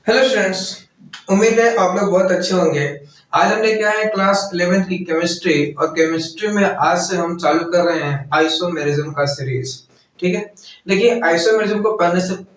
Hello students. उम्मीद है आप लोग बहुत अच्छे होंगे। आज हम लेके आए हैं क्लास 11th की केमिस्ट्री और केमिस्ट्री में आज से हम चालू कर रहे हैं आइसोमेरिज्म का सीरीज। ठीक है, देखिए आइसोमेरिज्म को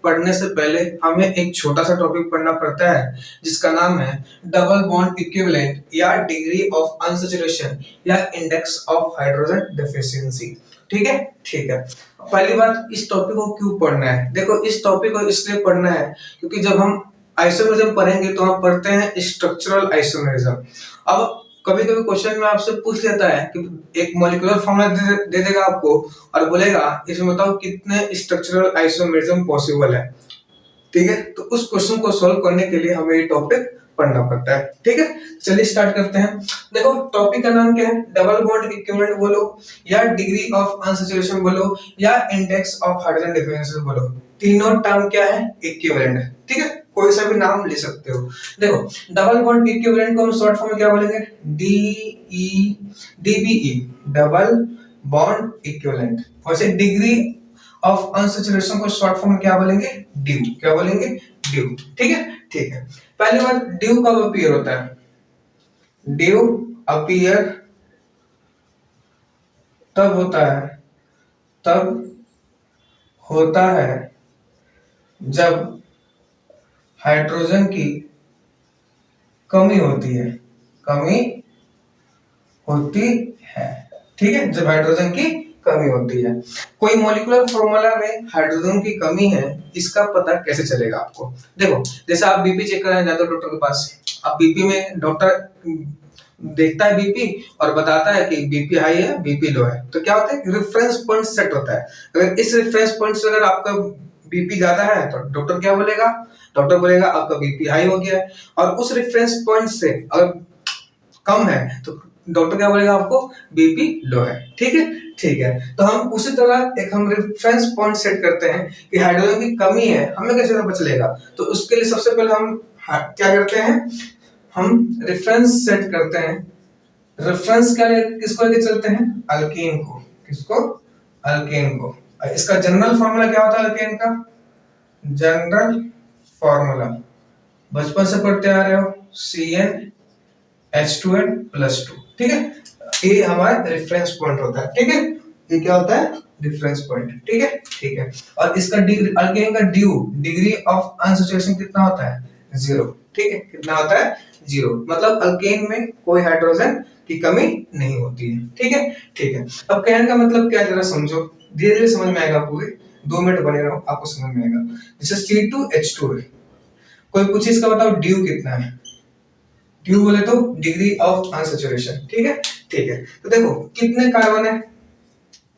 पढ़ने से पहले हमें एक छोटा सा टॉपिक पढ़ना पड़ता है जिसका नाम है डबल बॉन्ड इक्विवेलेंट या डिग्री ऑफ अनसैचुरेशन या इंडेक्स ऑफ हाइड्रोजन डेफिशिएंसी। ठीक है, ठीक है। पहली बात, इस टॉपिक को क्यों पढ़ना है? देखो, इस टॉपिक को इसलिए पढ़ना है क्योंकि जब हम आइसोमेरिज्म पढ़ेंगे तो हम पढ़ते हैं स्ट्रक्चरल आइसोमेरिज्म। अब कभी कभी क्वेश्चन में आपसे पूछ लेता है कि एक मॉलिक्यूलर फॉर्मूला दे देगा आपको और बोलेगा इसमें बताओ कितने स्ट्रक्चरल आइसोमेरिज्म पॉसिबल है। ठीक है, तो उस क्वेश्चन को सॉल्व करने के लिए हमें ये टॉपिक पढ़ना पड़ता है। ठीक है, चलिए स्टार्ट करते हैं। देखो, टॉपिक का नाम क्या है? डबल बॉन्ड इक्विवेलेंट बोलो या डिग्री ऑफ अनसैचुरेशन बोलो या इंडेक्स ऑफ हाइड्रोजन डेफिशिएंसी बोलो, तीनों टर्म क्या है? इक्विवेलेंट है। ठीक है, कोई सा भी नाम ले सकते हो। देखो, डबल बॉन्ड इक्विवेलेंट को हम शॉर्ट फॉर्म में क्या बोलेंगे? DBE, double bond equivalent. और से डिग्री ऑफ अनसैचुरेशन को शॉर्ट फॉर्म में क्या बोलेंगे? ड्यू। क्या बोलेंगे? ड्यू। ठीक है, ठीक है। पहली बात, ड्यू कब अपीयर होता है? ड्यू अपीयर तब होता है जब हाइड्रोजन की कमी होती है। ठीक है, जब हाइड्रोजन की कमी होती है। कोई मॉलिक्यूलर फॉर्मूला में हाइड्रोजन की कमी है, इसका पता कैसे चलेगा आपको? देखो, जैसे आप बीपी चेक कराने जाते हो डॉक्टर के पास। अब बीपी में डॉक्टर देखता है बीपी और बताता है कि बीपी हाई है, बीपी लो है। तो क्या होता है? रेफरेंस पॉइंट सेट होता है। अगर इस रेफरेंस पॉइंट से अगर आपका बीपी ज्यादा है तो डॉक्टर क्या बोलेगा? डॉक्टर बोलेगा आपका बीपी हाई हो गया है। और उस रेफरेंस पॉइंट से अगर कम है तो डॉक्टर क्या बोलेगा आपको? बीपी लो है। ठीक है, ठीक है। तो हम उसी तरह एक हम रेफरेंस पॉइंट सेट करते हैं कि हाइड्रोजन की कमी है, हमें कैसे पता चलेगा? तो उसके लिए सबसे पहले हम क्या करते हैं? हम रेफरेंस सेट करते हैं। रेफरेंस किसको लेके चलते हैं? अल्केन को। किसको? अल्केन को। इसका जनरल फार्मूला क्या होता है अल्केन का? जनरल फार्मूला बचपन से पढ़ते आ रहे हो, CnH2n+2। ठीक है, ये हमारा रेफरेंस पॉइंट होता है। ठीक है, ये क्या होता है? Reference point. ठीक है, ठीक है। और इसका अल्केन का डिग्री ऑफ अनसैचुरेशन कितना होता है? 0। ठीक है, कितना होता है? 0। मतलब अल्केन में कोई हाइड्रोजन की कमी नहीं होती है। ठीक है, ठीक है। अब कहने का मतलब क्या, जरा समझो, धीरे धीरे समझ में आएगा। पूरे 2 मिनट बने रहो, आपको समझ में आएगा। जैसे C2H2 है, कोई पूछे इसका बताओ ड्यू कितना है? ड्यू बोले तो डिग्री ऑफ अनसैचुरेशन। ठीक है, ठीक है। तो देखो कितने कार्बन है?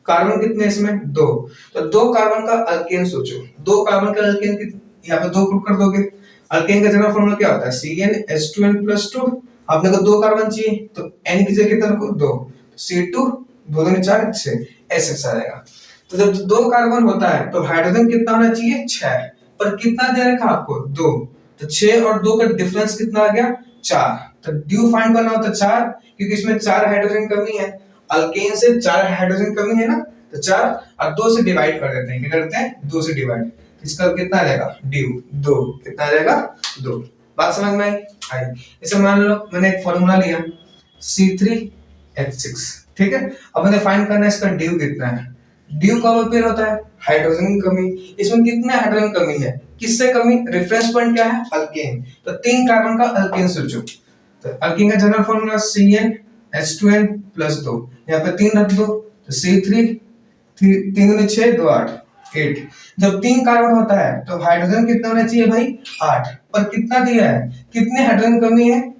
कार्बन कितने इसमें? 2। तो 2 कार्बन का अल्केन सोचो। 2 कार्बन का अल्केन यहाँ पे 2 पुट कर दोगे। अल्केन का जनरल फॉर्मूला क्या होता है? CnH2n+2। आपने को 2 कार्बन चाहिए तो n की जगह कितना रखो? 2। C2 2 दूनी 4 6 ऐसे आ जाएगा। तो जब 2 कार्बन होता है तो हाइड्रोजन कितना होना चाहिए? 6। पर कितना दे रखा आपको? 2। तो 6 और 2 का डिफरेंस कितना आ गया? 4। तो ड्यू फाइंड करना होता है 4, क्योंकि इसमें 4 हाइड्रोजन कमी है। अल्केन से 4 हाइड्रोजन कमी है ना, तो 4 और 2 से डिवाइड कर देते हैं। क्या करते हैं? 2 से डिवाइड। इसका कितना आ जाएगा? ड्यू 2। कितना आ जाएगा? 2। बात समझ में आई? इसे मान लो मैंने एक फार्मूला लिया C3H6। ठीक है, अब मुझे फाइंड करना है इसका ड्यू कितना है। ड्यू कब अपीयर होता है? हाइड्रोजन की कमी। इसमें कितने हाइड्रोजन कमी है? किससे कमी? रेफरेंस पॉइंट क्या है? अल्केन। तो 3 कार्बन का अल्केन सोचो। तो अल्केन का जनरल फार्मूला CnH2n+2। यहाँ पे 3 रख दो तो C3 3 दूनी 6 2 8 8। जब 3 कार्बन होता है तो हाइड्रोजन कितना होना चाहिए भाई? 8। पर कितना दिया है? कितने हाइड्रोजन कमी है?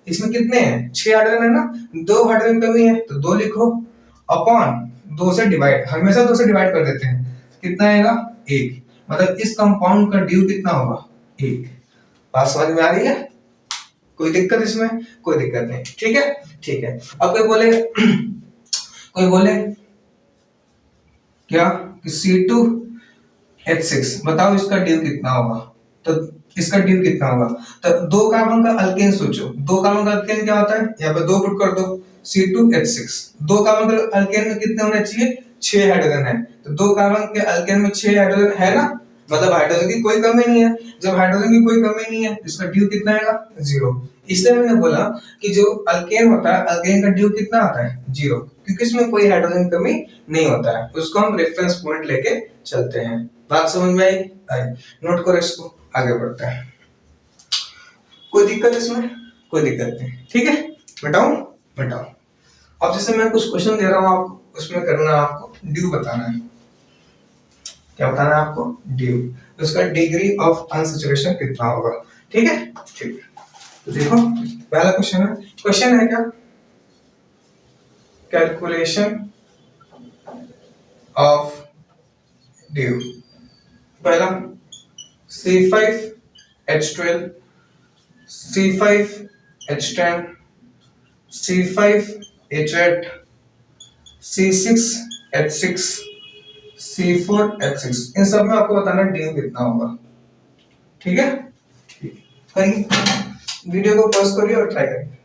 इसमें कितने हैं? 6 हाइड्रोजन है ना, 2 हाइड्रोजन कमी है तो 2 लिखो अपॉन 2 से डिवाइड। हमेशा 2 से डिवाइड कर देते हैं। कितना आएगा? 1। मतलब इस कंपाउंड का ड्यू कितना होगा? 1। बात समझ में आ रही है? कोई दिक्कत इसमें? कोई दिक्कत नहीं। ठीक है, ठीक है। अब कोई बोले क्या कि C2H6 बताओ इसका ड्यू कितना होगा? तो इसका ड्यू कितना होगा? तो 2 कार्बन का अल्केन सोचो। 2 कार्बन का अल्केन क्या होता है? यहाँ पे 2 पुट कर दो। C2H6 2 कार्बन के अल्केन में कितने होने चाहिए? 6 हाइड्रोजन है। तो 2 कार्बन के अल्केन में 6 हाइड्रोजन है ना, मतलब हाइड्रोजन की कोई कमी नहीं है। जब हाइड्रोजन की कोई कमी नहीं है इसका ड्यू कितना आएगा, 0। इसलिए मैंने बोला कि जो अल्केन होता है, अल्केन का ड्यू कितना आता है, 0, क्योंकि इसमें कोई हाइड्रोजन की कमी नहीं होता है। उसको हम रेफरेंस पॉइंट लेके चलते हैं। बात समझ में आई? नोट करो इसको, आगे बढ़ते हैं। कोई दिक्कत इसमें? कोई दिक्कत नहीं, ठीक है। बताओ बताओ। अब जैसे मैं कुछ क्वेश्चन दे रहा हूँ आपको, उसमें करना आपको ड्यू बताना है। क्या बताना है आपको? ड्यू। उसका डिग्री ऑफ अनसैचुरेशन कितना होगा, ठीक है। ठीक है, तो देखो पहला क्वेश्चन है क्या, कैलकुलेशन ऑफ ड्यू। पहला C5H12, C5H10, C5H8, C6H6, C4H6, इन सब में आपको बताना ड्यू कितना होगा, ठीक है। करिए, वीडियो को पॉज करिए और ट्राई करिए,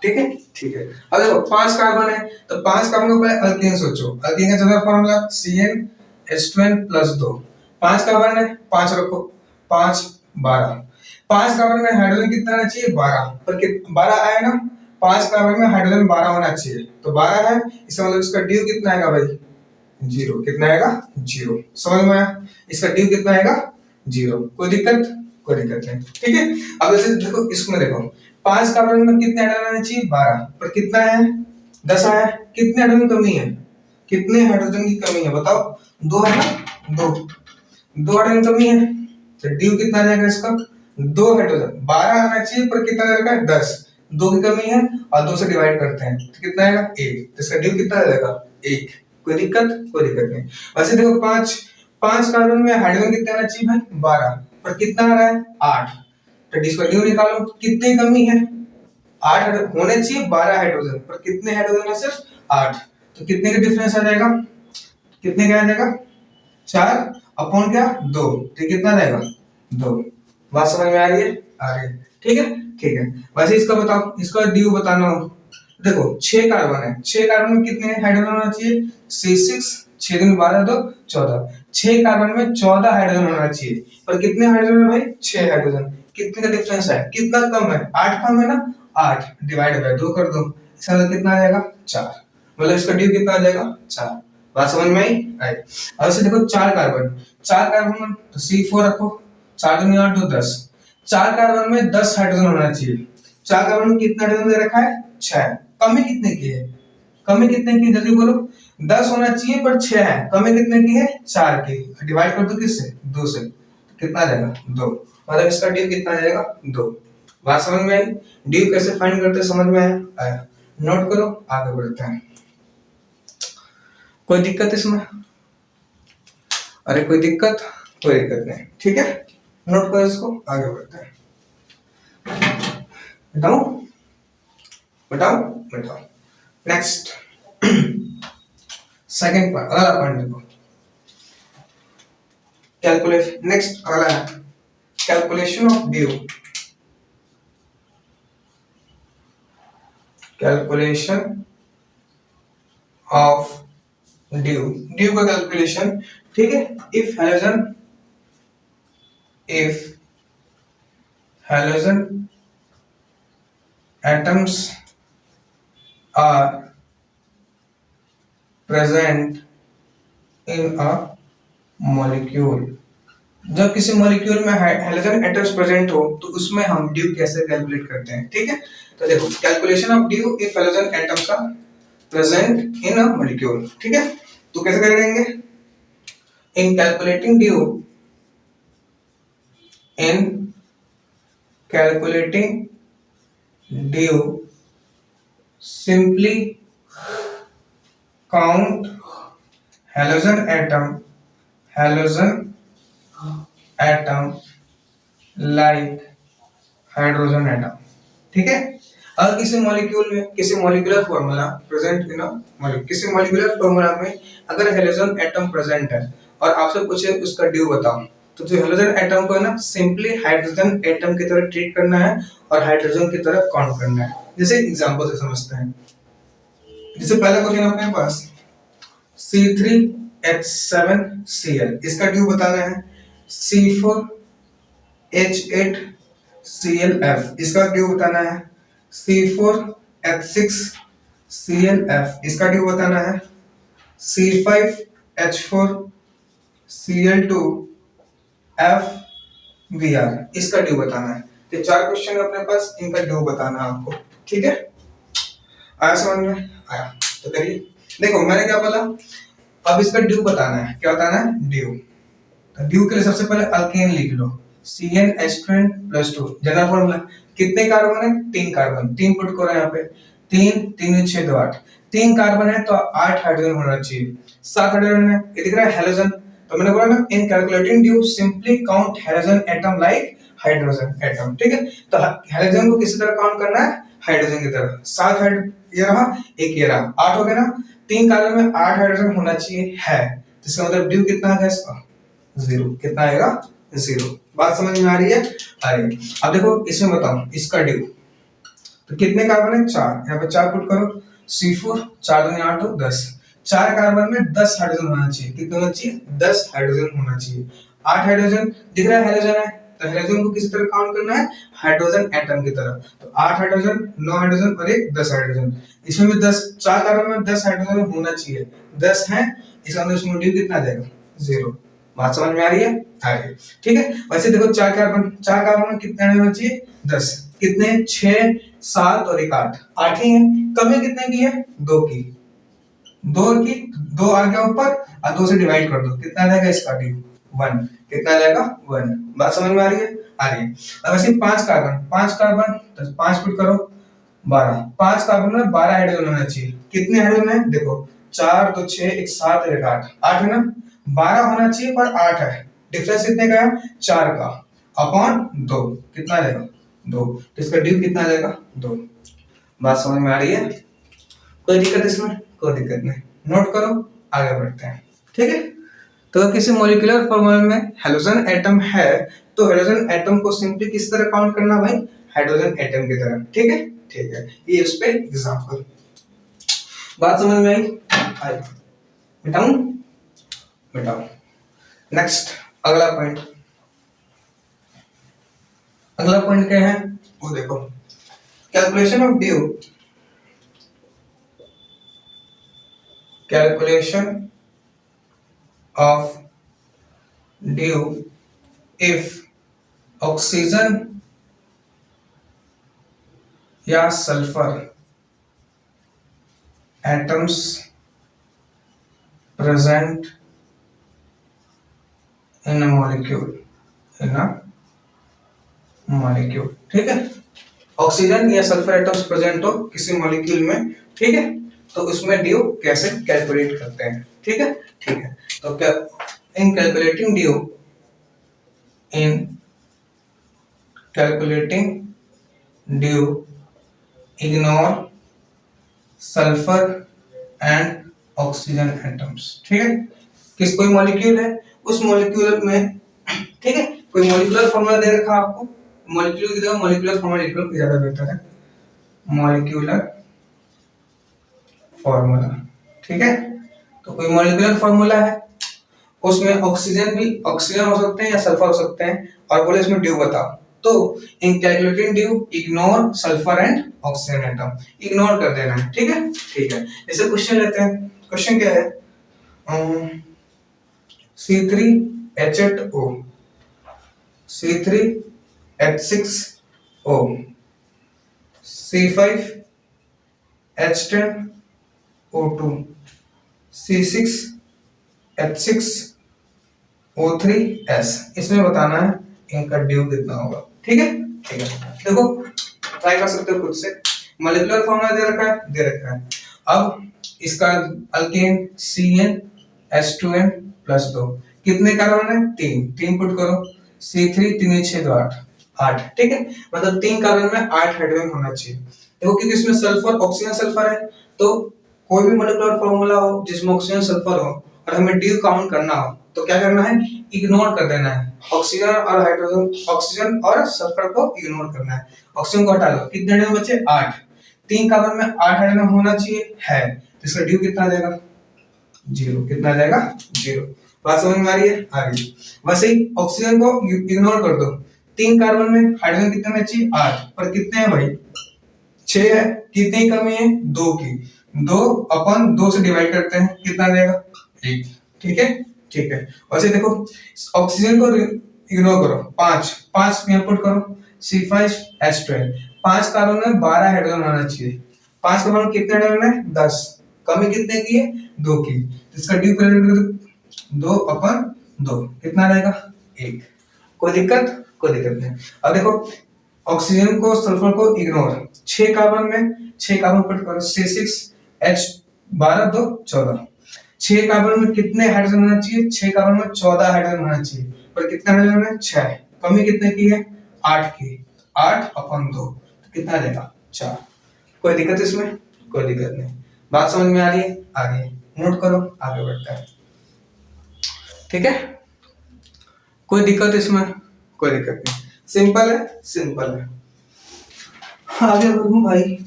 ठीक है। ठीक है, अब देखो 5 कार्बन है, तो 5 कार्बन को पहले अल्केन सोचो। अल्केन का जनरल फार्मूला CnH2n+2। 5 कार्बन है, 5 रखो, 5 12। 5 कार्बन में हाइड्रोजन कितना आना चाहिए, 12, पर 12 आया ना। 5 कार्बन में हाइड्रोजन 12 होना चाहिए, तो 12 है, इसका मतलब इसका ड्यू कितना आएगा भाई, 0। कितना आएगा, 0। समझ में आया? इसका ड्यू कितना आएगा, 0। कोई दिक्कत? कोई दिक्कत नहीं, ठीक है। अब जैसे देखो इसमें देखो 5 कार्बन में कितने हाइड्रोजन आने चाहिए, 12, पर कितना है, 10 आया। कितने हाइड्रोजन की कमी है, कितने हाइड्रोजन की कमी है बताओ, 2 है ना, 2 हाइड्रोजन कमी है, तो ड्यू कितना आ जाएगा इसका, 2 हाइड्रोजन। 12 आना चाहिए पर कितना आ जाएगा, 10। 2 की कमी है और 2 से डिवाइड करते हैं तो कितना आएगा, 1। तो इसका ड्यू कितना आ जाएगा, 1। कोई दिक्कत? कोई दिक्कत नहीं। वैसे देखो 5 कार्बन में हाइड्रोजन कितना आना चाहिए भाई, 12, पर कितना आ रहा है, 8। तो इसका ड्यू निकालो, कितनी कमी है, 8 होने चाहिए 12 हाइड्रोजन, पर कितने हाइड्रोजन है, सिर्फ 8। तो कितने का डिफरेंस आ जाएगा, कितने का आ जाएगा, 4 अपॉन क्या, 2। तो कितना आ जाएगा, 2। बात समझ में आ रही है? आ रही है, ठीक है। ठीक है, वैसे इसका बताओ, इसका ड्यू बताना हो। देखो 6 कार्बन है, 6 कार्बन में कितने हाइड्रोजन होना चाहिए, C6, 6 दूनी 12, 2 14। 6 कार्बन में 14 हाइड्रोजन होना चाहिए, पर कितने हाइड्रोजन है भाई, 6 हाइड्रोजन। कितने का डिफरेंस है, कितना कम है, 8 कम है ना, 8 डिवाइड बाय 2 कर दो, इसका मतलब कितना आ जाएगा, 4। मतलब इसका ड्यू कितना आ जाएगा, 4। बात समझ में आई? अब ऐसे देखो 4 कार्बन में तो C4 रखो, 4 दूनी 8, 2 10। 4 कार्बन में 10 हाइड्रोजन होना चाहिए। 4 कार्बन में कितना हाइड्रोजन दे रखा है, 6। कमी कितने की है, कमी कितने की, जल्दी बोलो। 10 होना चाहिए पर 6 है, कमी कितने की है, 4 की। डिवाइड कर दो किससे, 2 से, कितना आ जाएगा, 2। मतलब इसका ड्यू कितना आ जाएगा, 2। बात समझ में आई? ड्यू कैसे फाइंड करते हैं, समझ में आया? नोट करो, आगे बढ़ते हैं। कोई दिक्कत इसमें? अरे कोई दिक्कत? कोई दिक्कत नहीं, ठीक है। नोट करो इसको, आगे बढ़ते हैं। बताओ बताओ बताओ। नेक्स्ट सेकंड पार्ट, अगला पार्ट देखो, कैलकुलेशन। नेक्स्ट अगला है calculation of due. Calculation of due, due का कैलकुलेशन, ठीक है। If halogen atoms are present in a molecule, जब किसी मॉलिक्यूल में हैलोजन एटम्स प्रेजेंट हो तो उसमें हम ड्यू कैसे कैलकुलेट करते हैं, ठीक है। तो देखो calculation of DU if halogen atoms are present in a molecule, ठीक है। तो कैसे करेंगे, in calculating DU simply count halogen atom like hydrogen atom, ठीक है। अगर किसी मॉलिक्यूल में किसी मॉलिक्यूलर फार्मूला प्रेजेंट इन किसी मॉलिक्यूलर फार्मूला में अगर हेलोजन एटम प्रेजेंट है और आपसे पूछे उसका ड्यू बताओ, तो जो हेलोजन एटम को है ना सिंपली हाइड्रोजन एटम की तरह ट्रीट करना है और हाइड्रोजन की तरह काउंट करना है। जैसे एग्जांपल से समझते हैं, जैसे पहला क्वेश्चन अपने पास C3 H7Cl, इसका ड्यू बताना है। C4H8ClF, इसका ड्यू बताना है। C4H6ClF, इसका ड्यू बताना है। C5H4Cl2FBr, इसका ड्यू बताना है। तो 4 क्वेश्चन है अपने पास, इनका ड्यू बताना है आपको। ठीक है, आया समझ में? आया तो करिए। देखो मैंने क्या बोला, अब इसका ड्यू बताना है। क्या बताना है? ड्यू। तो ड्यू के लिए सबसे पहले अल्केन लिख लो, CnH2n+2, जनरल फॉर्मूला। कितने कार्बन है? 3 कार्बन, 3 पुट करो यहाँ पे। 3 3 6 2 8, 3 कार्बन है तो 8 हाइड्रोजन होना चाहिए। 7 हाइड्रोजन है, ये दिख रहा है हेलोजन। तो मैंने बोला ना, इन calculating due simply count halogen atom like hydrogen atom. ठीक है, तो हेलोजन को किसी तरह काउंट करना है? हाइड्रोजन की तरह। 7 ये रहा, एक ये रहा, 8 हो गया ना। 3 कार्बन में 8 हाइड्रोजन होना चाहिए है, इसका मतलब ड्यू कितना आ गया इसका? 0। कितना आएगा? 0। बात समझ में आ रही है? आ रही है। अब देखो इसमें बताओ इसका ड्यू, तो कितने कार्बन है? 4, यहाँ पे 4 पुट करो। C4 4 दूनी 8 हो 10, 4 कार्बन में 10 हाइड्रोजन होना चाहिए। कितना होना चाहिए? 10 हाइड्रोजन होना चाहिए। 8 हाइड्रोजन दिख रहा है, हेलोजन है, तो हेलोजन को किसी तरह काउंट करना है? हाइड्रोजन एटम की तरह। तो 8 हाइड्रोजन, 9 हाइड्रोजन और एक 10 हाइड्रोजन। इसमें भी 10, 4 कार्बन में 10 हाइड्रोजन होना चाहिए, 10 है, इसका मतलब इसमें ड्यू कितना आ जाएगा? 0। बात समझ में आ रही है? आ रही है। ठीक है, वैसे देखो 4 कार्बन में कितने होना चाहिए? 10। कितने? 6 7 और एक 8, 8 ही है। कमी कितने की है? 2 की। 2 आ गया ऊपर और 2 से डिवाइड कर दो, कितना आ जाएगा इसका ड्यू? 1। कितना आ जाएगा? 1। बात समझ में आ रही है? आ रही है। अब ऐसे 5 कार्बन तो 5 पुट करो, 12। 5 कार्बन में 12 हाइड्रोजन होना चाहिए। कितने हाइड्रोजन है? देखो 4 2 6 एक 7 और एक 8, 8 है ना। 12 होना चाहिए पर 8 है, डिफरेंस कितने का है? 4 का, अपॉन 2, कितना आ जाएगा? 2। तो इसका ड्यू कितना आ जाएगा? 2। बात समझ में आ रही है? कोई दिक्कत इसमें? कोई दिक्कत नहीं, नोट करो, आगे बढ़ते हैं। ठीक है, तो किसी मॉलिक्यूलर फॉर्मूला में हेलोजन एटम है तो हेलोजन एटम को सिंपली किस तरह काउंट करना भाई? हाइड्रोजन एटम की तरह। ठीक है, ठीक है, ये उस पे एग्जांपल। बात समझ में आई? आई मिटाऊं? मिटाओ। नेक्स्ट अगला पॉइंट, अगला पॉइंट क्या है वो देखो, calculation of due. Calculation of due if oxygen या sulphur atoms present in a molecule, ठीक है। ऑक्सीजन या सल्फर एटम्स प्रेजेंट हो किसी मॉलिक्यूल में, ठीक है, तो उसमें ड्यू कैसे कैलकुलेट करते हैं? ठीक है, ठीक है। तो क्या इन calculating due ignore sulphur and oxygen atoms. ठीक है, किस कोई मॉलिक्यूल है, उस मॉलिक्यूल में, ठीक है, कोई मॉलिक्यूलर फॉर्मूला दे रखा आपको, मॉलिक्यूल की जगह मॉलिक्यूलर फॉर्मूला लिख लो, ज्यादा बेहतर है। मॉलिक्यूलर फॉर्मूला, ठीक है, तो कोई मॉलिक्यूलर फॉर्मूला है, उसमें ऑक्सीजन हो सकते हैं या सल्फर हो सकते हैं, और बोले इसमें ड्यू बताओ। तो इन calculating due ignore sulphur and oxygen atom, ignore कर देना है। ठीक है, ठीक है। जैसे क्वेश्चन लेते हैं, क्वेश्चन क्या है? C3H8O, C3H6O, C5H10O2, C6H6O3S। इसमें बताना है इनका ड्यू कितना होगा। ठीक है, ठीक है। देखो ट्राई कर सकते हो खुद से, मॉलिक्यूलर फॉर्मूला दे रखा है। अब इसका अल्केन CnH2n+2, कितने कार्बन है? 3 पुट करो। C3 3 6 2 8, 8, ठीक है, मतलब 3 कार्बन में 8 हाइड्रोजन होना चाहिए। देखो क्योंकि इसमें सल्फर, ऑक्सीजन सल्फर है, तो कोई भी मॉलिक्यूलर फॉर्मूला हो जिसमें ऑक्सीजन सल्फर हो और हमें ड्यू काउंट करना हो तो क्या करना है? इग्नोर कर देना है। ऑक्सीजन और हाइड्रोजन, ऑक्सीजन और सल्फर को इग्नोर करना है, ऑक्सीजन को हटा लो। कितने हाइड्रोजन बचे? 8। 3 कार्बन में 8 हाइड्रोजन होना चाहिए है, तो इसका ड्यू कितना आ जाएगा? जीरो, कितना आ जाएगा? जीरो। बात समझ में आ रही है? आ रही है। वैसे ही ऑक्सीजन को इग्नोर कर दो, 3 कार्बन में हाइड्रोजन कितने होने चाहिए? 8, पर कितने हैं भाई? 6 है। कितनी कमी है? 2 की। 2 अपन 2 से डिवाइड करते हैं, कितना आ जाएगा? 1। ठीक है, ठीक है। वैसे देखो ऑक्सीजन को इग्नोर करो, 5 5 यहाँ पुट करो, C5H12। 5 कार्बन में 12 हाइड्रोजन होना चाहिए। 5 कार्बन में कितने हाइड्रोजन है? 10। कमी कितने की है? 2 की। इसका ड्यू करेंगे 2 अपन 2, कितना आ जाएगा? 1। कोई दिक्कत? कोई दिक्कत नहीं। अब देखो ऑक्सीजन को सल्फर को इग्नोर, 6 कार्बन में 6 कार्बन पुट करो, C6H12 2 14। 6 कार्बन में कितने हाइड्रोजन होना चाहिए? 6 कार्बन में 14 हाइड्रोजन होना चाहिए, पर कितने हाइड्रोजन है? 6। कमी कितने की है? 8 की। 8 अपन 2, तो कितना आ जाएगा? 4। कोई दिक्कत इसमें? कोई दिक्कत नहीं। बात समझ में आ रही है? आ रही है। नोट करो, आगे बढ़ते हैं। ठीक है, कोई दिक्कत इसमें? कोई दिक्कत नहीं, सिंपल है, सिंपल है। आगे बढ़ूं भाई,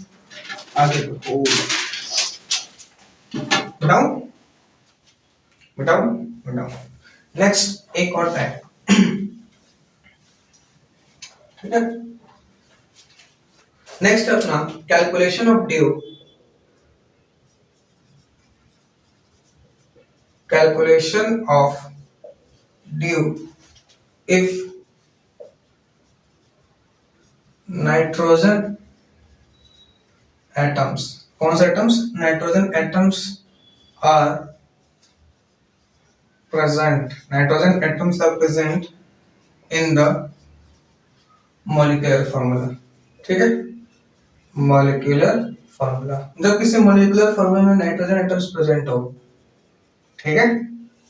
आगे बढ़ो। बताऊं बताऊं बताऊं नेक्स्ट एक और टाइप। ठीक है, नेक्स्ट अपना calculation of due, calculation of DU if nitrogen atoms, कौन से atoms? Nitrogen atoms are present, nitrogen atoms are present in the molecular formula। ठीक है, molecular formula, जब किसी molecular formula में नाइट्रोजन एटम्स प्रेजेंट हो, ठीक है,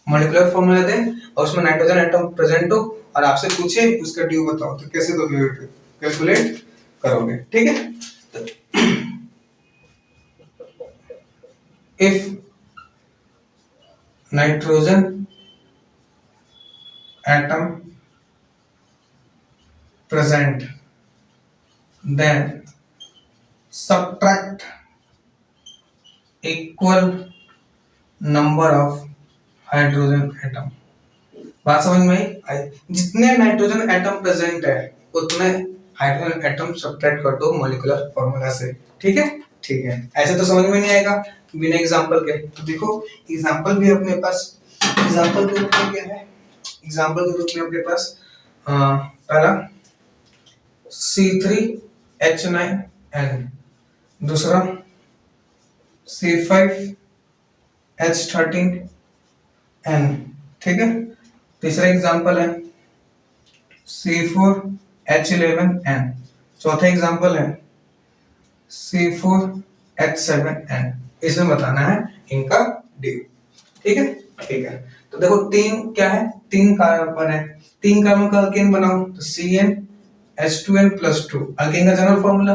molecular formula दे और उसमें नाइट्रोजन एटम प्रेजेंट हो और आपसे पूछे उसका ड्यू बताओ, तो कैसे तो कैलकुलेट करोगे? ठीक है, if nitrogen atom present, then subtract equal number of hydrogen atom। बात समझ में आई? जितने नाइट्रोजन एटम प्रेजेंट है उतने हाइड्रोजन एटम सब्ट्रैक्ट कर दो मॉलिक्यूलर फार्मूला से। ठीक है, ठीक है। ऐसे तो समझ में नहीं आएगा बिना एग्जांपल के। तो देखो एग्जांपल भी अपने पास, एग्जांपल के रूप में क्या है? एग्जांपल के रूप में अपने पास पहला C3H9N, दूसरा C5H13N, ठीक है। तीसरा एग्जांपल है C4H11N, चौथा एग्जांपल है C4H7N। इसमें बताना है इनका ड्यू। ठीक है, ठीक है। तो देखो तीन क्या है? 3 कार्बन है, 3 कार्बन का अल्केन बनाओ तो CnH2n+2, अल्केन का जनरल फॉर्मूला।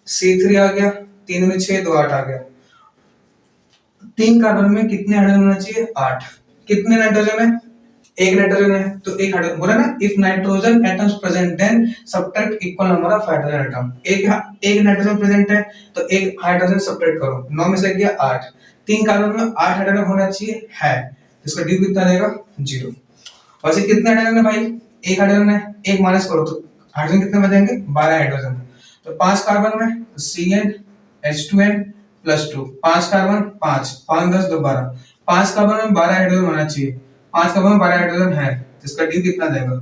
C3 आ गया, 3 में 6 2 8 आ गया। 3 कार्बन में कितने हाइड्रोजन होना चाहिए? 8। कितने नाइट्रोजन है? 1 नाइट्रोजन है, तो 1 हाइड्रोजन बोला ना, if nitrogen atoms present then subtract equal number of hydrogen atom. एक नाइट्रोजन प्रेजेंट है तो 1 हाइड्रोजन सब्ट्रैक्ट करो, 9 में से गया 8। 3 कार्बन में 8 हाइड्रोजन होना चाहिए है, इसका ड्यू कितना रहेगा? 0। वैसे कितने हाइड्रोजन है भाई? 1 हाइड्रोजन है, 1 माइनस करो तो हाइड्रोजन कितने बचेंगे? 12 हाइड्रोजन। तो 5 कार्बन में CnH2n+2, 5 कार्बन 5 5 10 2 12, 5 कार्बन में 12 हाइड्रोजन होना चाहिए, 5 कार्बन में 12 हाइड्रोजन है, इसका ड्यू कितना जाएगा?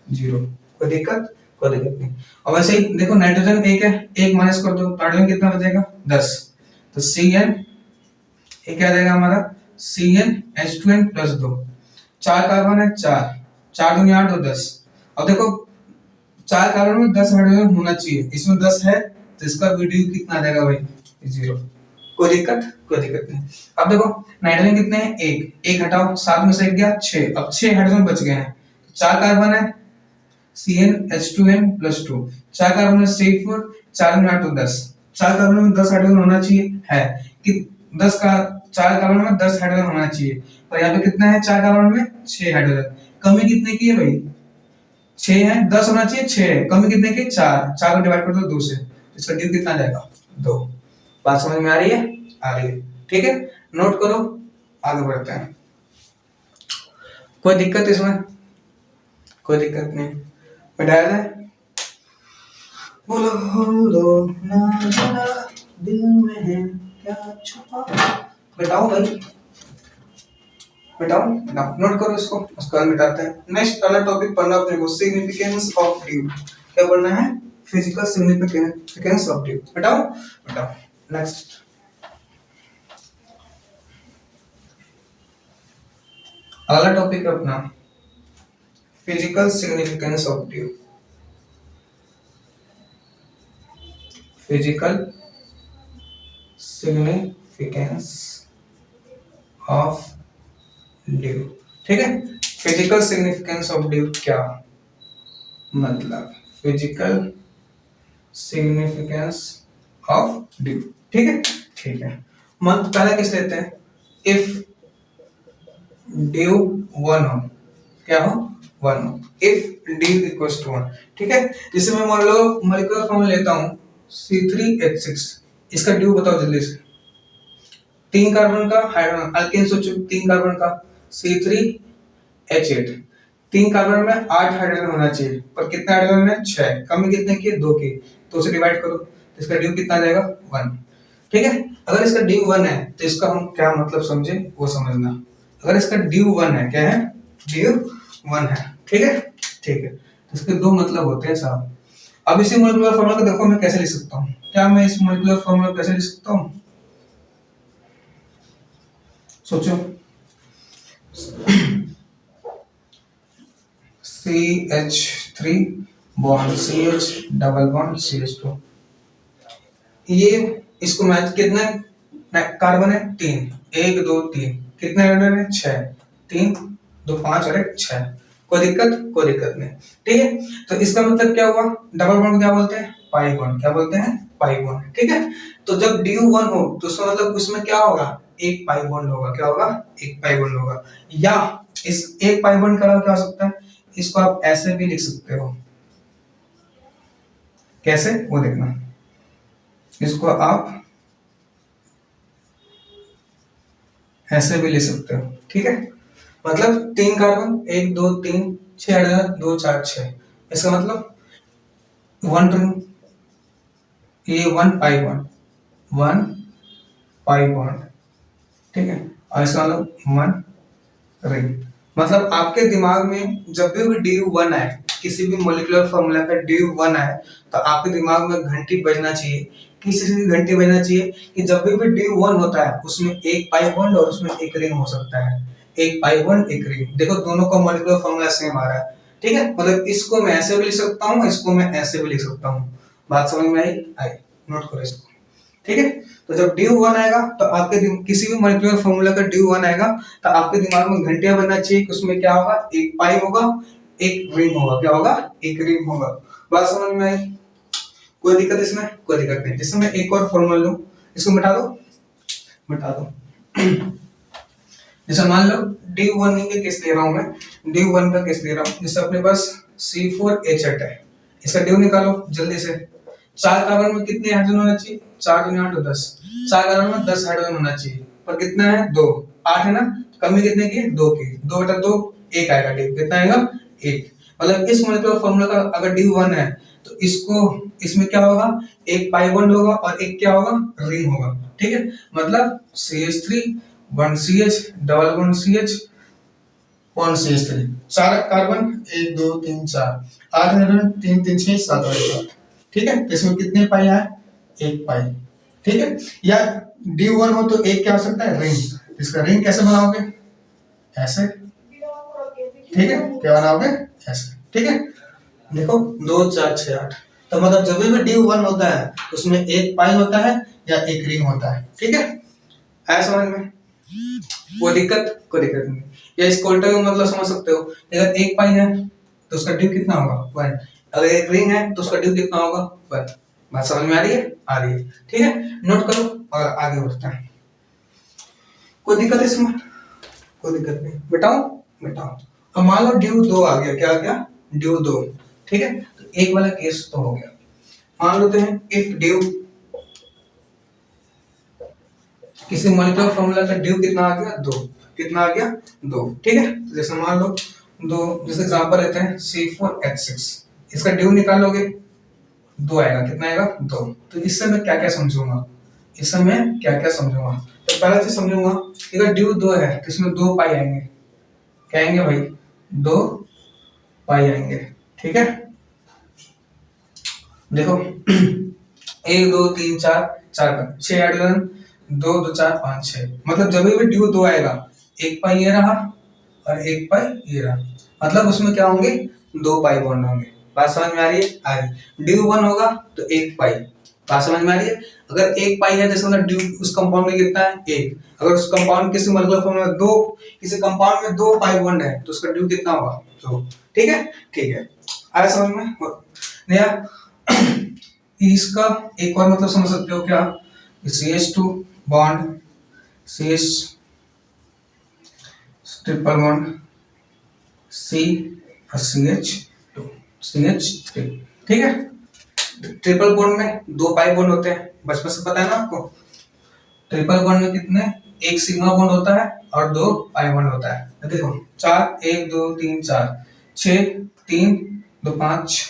0। कोई दिक्कत? कोई दिक्कत नहीं। और वैसे ही देखो नाइट्रोजन 1 है, 1 माइनस कर दो तो हाइड्रोजन कितना बचेगा? 10। तो Cn ये क्या जाएगा हमारा? CnH2n+2, 4 कार्बन है 4 4 दूनी 8 और 10। अब देखो 4 कार्बन में 10 हाइड्रोजन होना चाहिए, इसमें 10 है तो इसका ड्यू कितना आ जाएगा भाई? 0। कोई दिक्कत? कोई दिक्कत नहीं। अब देखो नाइट्रोजन कितने हैं? 1 हटाओ, 7 में से 1 गया 6, अब 6 हाइड्रोजन बच गए हैं। 4 कार्बन है CnH2n+2, 4 कार्बन में C4, 4 में 8 तो 10, 4 कार्बन में 10 हाइड्रोजन होना चाहिए है कि 10 का 4 कार्बन में 10 हाइड्रोजन होना चाहिए, पर यहाँ पे कितना है? 4 कार्बन में 6 हाइड्रोजन। कमी कितने की है भाई? 6 है, 10 होना चाहिए 6 है, कमी कितने की? 4 को डिवाइड कर दो 2 से, इसका ड्यू कितना जाएगा? 2। बात समझ में आ रही है? आ रही है, ठीक है। नोट करो, आगे बढ़ते हैं। कोई दिक्कत इसमें? कोई दिक्कत नहीं, मिटाया जाए। बोलो बोलो ना जरा दिल में है क्या छुपा। बताओ भाई, बताओ बताओ, नोट करो इसको, उसका मिटाते हैं। नेक्स्ट वाला टॉपिक पढ़ना अपने को, सिग्निफिकेंस ऑफ ड्यू। क्या पढ़ना है? Physical significance of due. बताओ बताओ। नेक्स्ट अगला टॉपिक अपना physical significance of due. Physical significance of due, ठीक है। फिजिकल सिग्निफिकेंस ऑफ ड्यू क्या मतलब? फिजिकल सिग्निफिकेंस ऑफ ड्यू, ठीक है ठीक है। मंथ पहला किस लेते हैं? इफ ड्यू 1 हो, क्या हो? 1 हो। इफ ड्यू इक्वल्स टू 1, ठीक है। जैसे मैं मान लो मॉलिक्यूलर फॉर्मूला लेता हूं C3H6, इसका ड्यू बताओ जल्दी से। 3 कार्बन का हाइड्रोजन, अल्केन सोचो, 3 कार्बन का C3H8, 3 कार्बन में 8 हाइड्रोजन होना चाहिए, पर कितने हाइड्रोजन है? 6। कमी कितने की? 2 की, तो उसे डिवाइड करो, तो इसका ड्यू कितना आ जाएगा? 1, ठीक है। अगर इसका ड्यू 1 है तो इसका हम क्या मतलब समझे वो समझना। अगर इसका ड्यू 1 है, क्या है? ड्यू 1 है, ठीक है ठीक है। तो इसके दो मतलब होते हैं साहब। अब इसी मॉलिक्यूलर फार्मूला को देखो मैं कैसे लिख सकता हूँ। क्या मैं इस मॉलिक्यूलर फार्मूला कैसे लिख सकता हूँ? सोचो। CH3 bond CH double bond CH2, ये इसको मैच कितने कार्बन है? 3, 1 2 3, कितने हाइड्रोजन है? 6, 3 2 5 और 1 6। कोई दिक्कत? कोई दिक्कत नहीं, ठीक है। तो इसका मतलब क्या हुआ? डबल बॉन्ड क्या बोलते हैं? Pi bond. क्या बोलते हैं? पाई बॉन्ड, ठीक है। तो जब ड्यू 1 हो तो उसका मतलब उसमें क्या होगा? एक पाई बॉन्ड होगा। क्या होगा? एक पाई बॉन्ड होगा। या इस एक पाई बॉन्ड का क्या हो सकता है? इसको आप ऐसे भी लिख सकते हो। कैसे वो देखना, इसको आप ऐसे भी ले सकते हो, ठीक है। मतलब 3 कार्बन 1 2 3 6 हाइड्रोजन 2 4 6, इसका मतलब 1 रिंग, ये 1 पाई बॉन्ड, 1 पाई बॉन्ड, ठीक है। और इसका मतलब 1 रिंग। मतलब आपके दिमाग में जब भी ड्यू 1 आए, किसी भी मॉलिक्यूलर फार्मूला का ड्यू 1 आए, तो आपके दिमाग में घंटी बजना चाहिए। किसी से घंटी बजना चाहिए कि जब भी ड्यू 1 होता है उसमें एक पाई बॉन्ड और उसमें एक रिंग हो सकता है। एक पाई बॉन्ड एक रिंग, देखो दोनों का मॉलिक्यूलर फार्मूला सेम आ रहा है, ठीक है। मतलब इसको मैं ऐसे भी लिख सकता हूँ, इसको मैं ऐसे भी लिख सकता हूँ। बात समझ में आई? आई, नोट करो इसको, ठीक है। तो जब ड्यू 1 आएगा तो आपके किसी भी मॉलिक्यूलर फार्मूला का ड्यू 1 आएगा तो आपके दिमाग में घंटियां बनना चाहिए कि उसमें क्या होगा? एक पाई होगा, एक रिंग होगा। क्या होगा? एक रिंग होगा। बात समझ में आई? कोई दिक्कत इसमें? कोई दिक्कत नहीं। जैसे मैं एक और फॉर्मूला लूं, इसको मिटा दो, मिटा दो। जैसे मान लो ड्यू 1 का केस ले रहा हूं मैं, ड्यू 1 का केस ले रहा हूं। जैसे अपने पास C4H8 है, इसका ड्यू निकालो जल्दी से। 4 कार्बन में कितने हाइड्रोजन होना चाहिए? 4 दूनी 8 10, 4 कार्बन में 10 हाइड्रोजन होना चाहिए, पर कितना है? 2, 8 है ना। कमी कितने की? 2 की, 2 बटा 2 1 आएगा। ड्यू कितना आएगा? 1। मतलब इस मॉलिक्यूलर फार्मूला का अगर ड्यू 1 है तो इसको इसमें क्या होगा? एक पाई बॉन्ड होगा और एक क्या होगा? रिंग होगा, ठीक है। मतलब CH3 1 CH double bond CH 1 CH3, 4 carbon 1 2 3 4, 8 hydrogen 3 3 6 7 और 7, ठीक है। तो इसमें कितने पाई आए? एक पाई, ठीक है। या ड्यू 1 हो तो एक क्या हो सकता है? रिंग। इसका रिंग कैसे बनाओगे? ऐसे, ठीक है। क्या बनाओगे? ऐसे, ठीक है। देखो 2 4 6 8, तो मतलब जब भी ड्यू 1 होता है तो उसमें एक पाई होता है या एक रिंग होता है, ठीक है। आया समझ में? कोई दिक्कत? कोई दिक्कत नहीं। या इसको उल्टा भी मतलब समझ सकते हो, अगर एक पाई है तो उसका ड्यू कितना होगा? 1। अगर एक रिंग है तो उसका ड्यू कितना होगा? 1। बात समझ में आ रही है? आ रही है, ठीक है। नोट करो और आगे बढ़ते हैं। कोई दिक्कत है इसमें? कोई दिक्कत नहीं। बताओ बताओ। अब मान लो ड्यू 2 आ गया। क्या आ गया? ड्यू 2, ठीक है। तो एक वाला केस तो हो गया। मान लेते हैं इफ ड्यू, किसी मॉलिक्यूलर फार्मूला का ड्यू कितना आ गया? 2। कितना आ गया 2। ठीक है, तो जैसे मान लो दो, जैसे एग्जांपल लेते हैं C4H6, इसका ड्यू निकालोगे 2 आएगा, कितना आएगा 2। तो इससे मैं क्या क्या समझूंगा, इससे मैं क्या क्या समझूंगा, तो पहला चीज समझूंगा अगर ड्यू 2 है तो इसमें 2 पाई आएंगे, क्या आएंगे भाई 2 पाई आएंगे। ठीक है, देखो 1 2 3 4 4 6 8 2 2 4 5 6, मतलब जब भी ड्यू 2 आएगा 1 पाई ये रहा और 1 पाई ये रहा, मतलब उसमें क्या होंगे 2 पाई बॉन्ड होंगे। बात समझ में आ रही है? आ रही। ड्यू 1 होगा तो 1 पाई, बात समझ में आ रही है? अगर 1 पाई है जैसे मतलब ड्यू उस कंपाउंड में कितना है 1, अगर उस कंपाउंड किसी मॉलिक्यूलर फॉर्म में 2, किसी कंपाउंड में 2 पाई बॉन्ड है तो उसका ड्यू कितना होगा 2। ठीक है, ठीक है, आया समझ में? नया इसका एक और मतलब समझ सकते हो क्या, CH2 bond CH triple bond C और CH2 CH3। ठीक है, ट्रिपल बॉन्ड में 2 पाई बॉन्ड होते हैं, बचपन से पता है ना आपको। ट्रिपल बॉन्ड में कितने, एक सिग्मा बॉन्ड होता है और 2 पाई बॉन्ड होता है। देखो 4 1 2 3 4 6 3 2 5,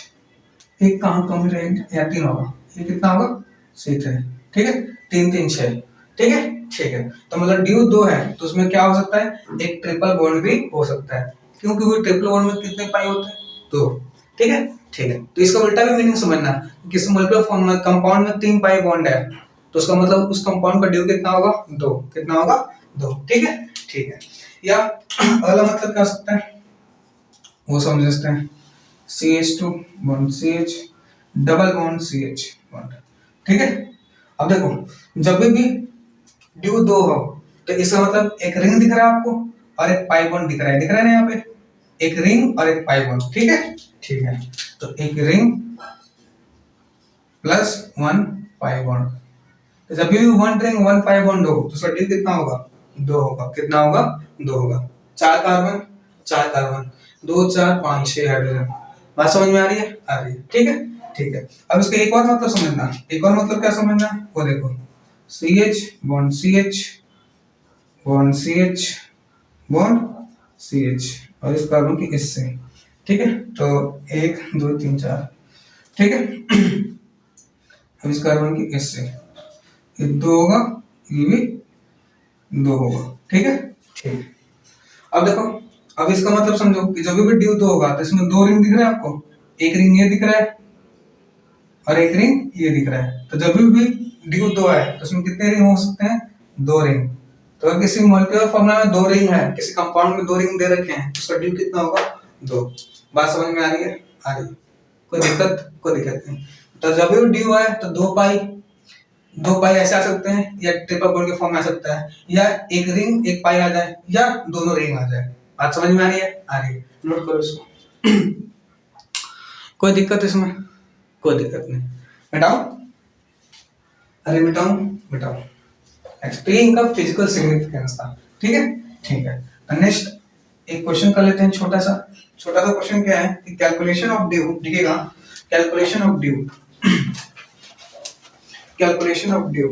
एक कहाँ कम रहेगा या 3 होगा, ये कितना होगा C3। ठीक है, 3 3 6। ठीक है, ठीक है, तो मतलब ड्यू 2 है तो उसमें क्या हो सकता है, एक ट्रिपल बॉन्ड भी हो सकता है, क्योंकि वो ट्रिपल बॉन्ड में कितने पाई होते हैं 2। ठीक है, ठीक है, तो इसका उल्टा भी मीनिंग समझना, किसी मॉलिक्यूलर फॉर्म में कंपाउंड में 3 पाई बॉन्ड है तो उसका मतलब उस कंपाउंड का ड्यू कितना होगा 2, कितना होगा 2। ठीक है, ठीक है, या अगला मतलब क्या हो सकता है वो समझ सकते हैं, CH2 bond CH double bond CH bond. ठीक है, अब देखो जब भी ड्यू 2 हो तो इसका मतलब एक रिंग दिख रहा है आपको और एक पाई बॉन्ड दिख रहा है, दिख रहा है ना यहाँ पे, एक रिंग और एक पाई बॉन्ड। ठीक है, ठीक है, तो एक रिंग प्लस 1 पाई बॉन्ड, तो जब भी 1 रिंग 1 पाई बॉन्ड हो तो उसका ड्यू कितना होगा 2 होगा, कितना होगा 2 होगा। 4 कार्बन 4 कार्बन 2 4 5 6 हाइड्रोजन। बात समझ में आ रही है? आ रही है। ठीक है, ठीक है, अब इसका एक और मतलब समझना, एक और मतलब क्या समझना, वो देखो CH bond CH bond CH bond CH और इस कार्बन की इससे। ठीक है, तो 1 2 3 4। ठीक है, अब इस कार्बन की इससे ये 2 होगा, ये भी 2 होगा। ठीक है, ठीक। अब देखो, अब इसका मतलब समझो कि जब भी ड्यू 2 होगा तो इसमें 2 रिंग दिख रहा है आपको, एक रिंग ये दिख रहा है और एक रिंग ये दिख रहा है, तो जब भी ड्यू 2 है तो इसमें कितने रिंग हो सकते हैं 2 रिंग। तो अगर किसी मॉलिक्यूलर फॉर्मूला में 2 रिंग है, किसी कंपाउंड में 2 रिंग दे रखे हैं तो उसका ड्यू कितना होगा 2। बात समझ में आ रही है? आ रही है, कोई दिक्कत? कोई दिक्कत नहीं। तो जब भी ड्यू है तो 2 पाई ऐसे आ सकते हैं या ट्रिपल बॉन्ड के फॉर्म में आ सकता है, या एक रिंग एक पाई आ जाए या दोनों रिंग आ जाए। बात समझ में आ रही है? आ रही है, नोट करो इसको। कोई दिक्कत इसमें? कोई दिक्कत नहीं, मिटाओ, अरे मिटाओ मिटाओ। नेक्स्ट ये इनका फिजिकल सिग्निफिकेंस था। ठीक है, ठीक है, तो नेक्स्ट एक क्वेश्चन कर लेते हैं, छोटा सा क्वेश्चन क्या है कि कैलकुलेशन ऑफ ड्यू, दिखेगा calculation of due, calculation of due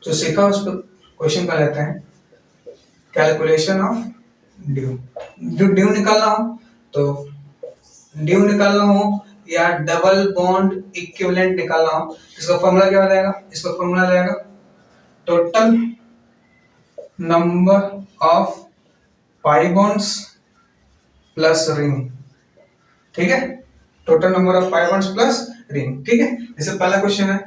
जो सीखा उस पर क्वेश्चन कर लेते हैं। कैलकुलेशन ऑफ ड्यू, ड्यू निकालना हो तो ड्यू निकालना हो या डबल बॉन्ड इक्विवेलेंट निकालना हो, इसका फॉर्मूला क्या हो जाएगा, इसका फॉर्मूला जाएगा total number of pi bonds plus ring. ठीक है, total number of pi bonds plus ring. ठीक है, जैसे पहला क्वेश्चन है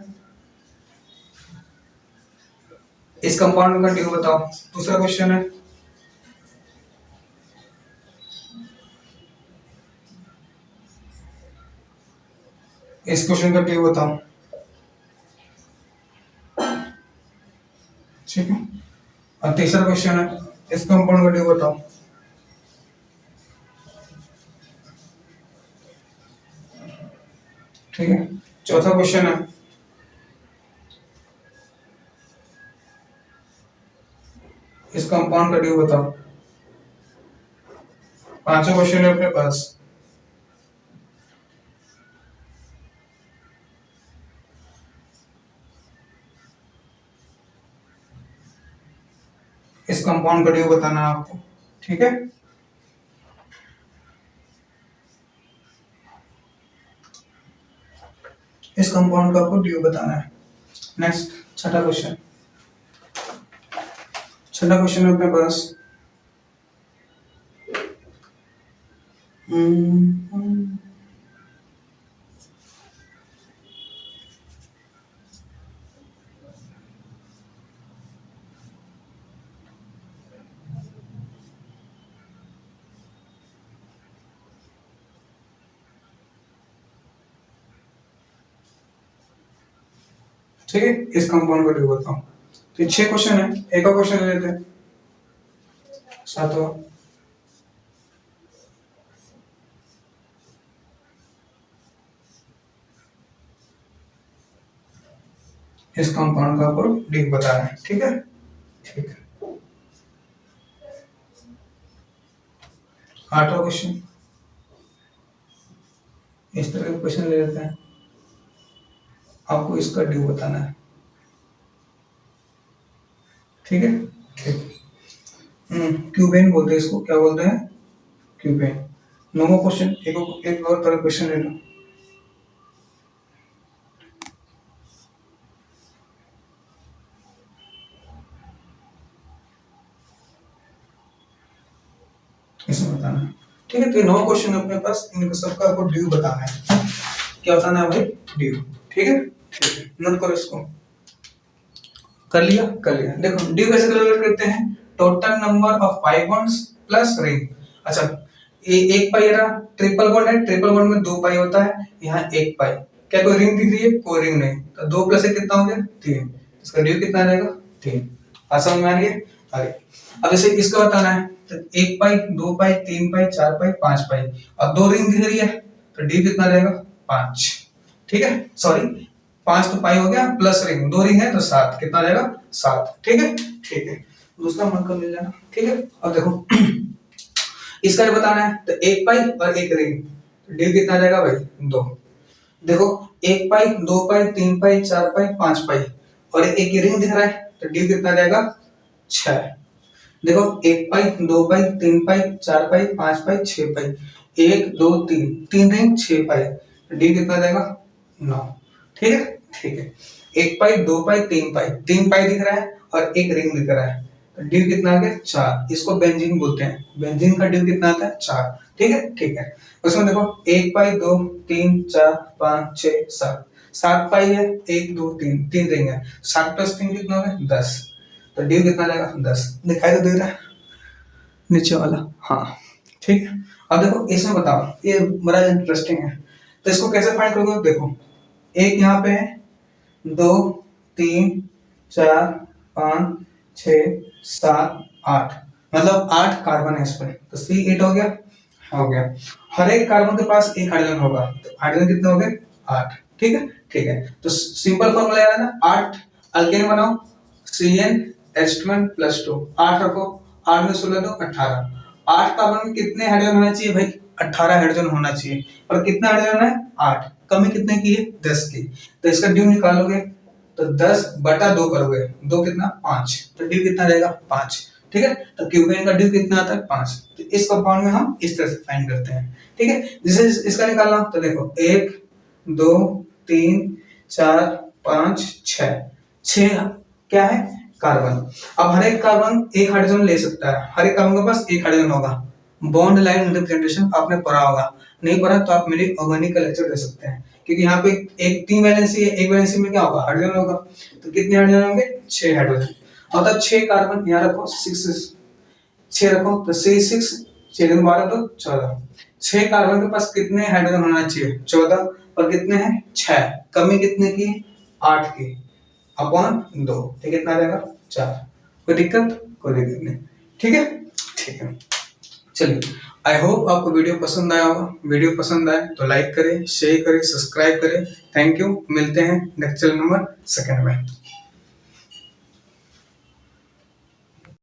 इस कंपाउंड का ड्यू बताओ, दूसरा क्वेश्चन है इस क्वेश्चन का ड्यू बताओ। ठीक है, और तीसरा क्वेश्चन है इस कंपाउंड का ड्यू बताओ। ठीक है, चौथा क्वेश्चन है इस कंपाउंड का ड्यू बताओ। पांचवा क्वेश्चन है अपने पास इस कंपाउंड का ड्यू बताना है आपको, ठीक है। इस कंपाउंड का आपको ड्यू बताना है। नेक्स्ट छठा क्वेश्चन है अपने पास। ठीक है, इस कंपाउंड का ड्यू बताओ। तो 6 क्वेश्चन है, एक और क्वेश्चन ले लेते हैं, सातवां। इस कंपाउंड का आपको ड्यू बताना है, ठीक है। ठीक है, 8वां क्वेश्चन। इस तरह के क्वेश्चन ले लेते हैं, आपको इसका ड्यू बताना है, ठीक है। ठीक, क्यूबेन बोलते हैं इसको, क्या बोलते हैं, क्यूबेन। 9वां क्वेश्चन, एक और तरह क्वेश्चन ले लो। इसमें बताना है, ठीक है। तो ये 9 क्वेश्चन अपने पास, इनका सबका आपको ड्यू बताना है। क्या बताना है भाई, ड्यू, ठीक है। ठीक है, नोट करो इसको। कर लिया। देखो ड्यू कैसे कैलकुलेट करते हैं, total number of pi bonds plus ring. अच्छा, ये एक पाई रहा, ट्रिपल बॉन्ड है, ट्रिपल बॉन्ड में 2 पाई होता है, यहाँ 1 पाई। क्या कोई रिंग दिख रही है, कोई रिंग नहीं, तो 2 प्लस 1 कितना हो गया, 3। इसका ड्यू कितना रहेगा, 3। आसान में आ रही है। आगे अब जैसे इसका बताना है, तो 1 पाई, 2 पाई, 3 पाई, 4 पाई, 5 पाई, और 2 रिंग दिख रही है, तो ड्यू कितना रहेगा, 5। ठीक है, सॉरी 5 तो पाई हो गया, प्लस रिंग, 2 रिंग है तो 7, कितना रहेगा, 7। ठीक है, ठीक है, दूसरा मार्कर मिल जाना, ठीक है। अब देखो इसका बताना है, तो 1 पाई और 1 रिंग, तो ड्यू कितना रहेगा भाई, 2। देखो 1 पाई, 2 पाई, 3 पाई, 4 पाई, 5 पाई, और एक रिंग दिख रहा है, तो ड्यू कितना रहेगा, 6। देखो 1 पाई, 2 पाई, 3 पाई, 4 पाई, 5 पाई, 6 पाई, 1 2 3, 3 रिंग 6 पाई, तो ड्यू कितना रहेगा, 9। ठीक है, ठीक है। 1 पाई, 2 पाई, 3 पाई, 3 पाई दिख रहा है और 1 रिंग दिख रहा है, तो ड्यू कितना आ गया, 4। इसको बेंजीन बोलते हैं, बेंजीन का ड्यू कितना आता है, 4। ठीक है, ठीक है। उसमें देखो 1 पाई, 2 3 4 5 6 7, 7 पाई है, 1 2 3, 3 रिंग है, 7 प्लस 3 कितना हो गया, 10। तो ड्यू कितना रहेगा, 10। दिखाई तो दे रहा है नीचे वाला, हाँ ठीक है। अब देखो इसमें बताओ, ये बड़ा इंटरेस्टिंग है, तो इसको कैसे फाइंड करोगे, देखो एक यहाँ पे है, 2 3 4 5 6 7 8, मतलब 8 कार्बन है इसमें, तो C8 हो गया। हर एक कार्बन के पास एक हाइड्रोजन होगा, तो हाइड्रोजन कितने हो गए, 8। ठीक है, ठीक है। तो सिंपल फॉर्मूला याद है ना, 8 अल्केन बनाओ, CnH2n + 2, 8 रखो, 8 में 16 दो 18। 8 कार्बन में कितने हाइड्रोजन होना चाहिए भाई, 18 हाइड्रोजन होना चाहिए, और कितना हाइड्रोजन है, 8। कमी कितने की है, 10 की। तो इसका ड्यू निकालोगे तो 10/2 करोगे, 2 कितना, 5, तो ड्यू कितना रहेगा, 5। ठीक है, तो क्यूबेन का ड्यू कितना आता है, 5। तो इस कंपाउंड में हम इस तरह से फाइंड करते हैं। ठीक है, जैसे इसका निकालना, तो देखो 1 2 3 4 5 6 क्या है, कार्बन। अब हर एक कार्बन एक हाइड्रोजन ले सकता है, हर एक कार्बन के पास एक हाइड्रोजन होगा। बॉन्ड लाइन रिप्रेजेंटेशन आपने पढ़ा होगा, नहीं पढ़ा तो आप मेरी ऑर्गेनिक का लेक्चर दे सकते हैं, क्योंकि यहाँ पे एक 3 वैलेंसी है, एक वैलेंसी में क्या होगा, हाइड्रोजन होगा। तो कितने हाइड्रोजन होंगे, 6 हाइड्रोजन। मतलब 6 कार्बन, यहाँ रखो 6 रखो, तो 6 6 12 तो 14। 6 कार्बन के पास कितने हाइड्रोजन होना चाहिए, 14, और कितने हैं, 6। कमी कितने की, 8 की, अपॉन 2, तो कितना रहेगा, 4। कोई दिक्कत नहीं। ठीक है, ठीक है। चलिए, आई होप आपको वीडियो पसंद आया होगा। वीडियो पसंद आए तो लाइक करें, शेयर करें, सब्सक्राइब करें। थैंक यू, मिलते हैं नेक्स्ट चैनल नंबर 2 में।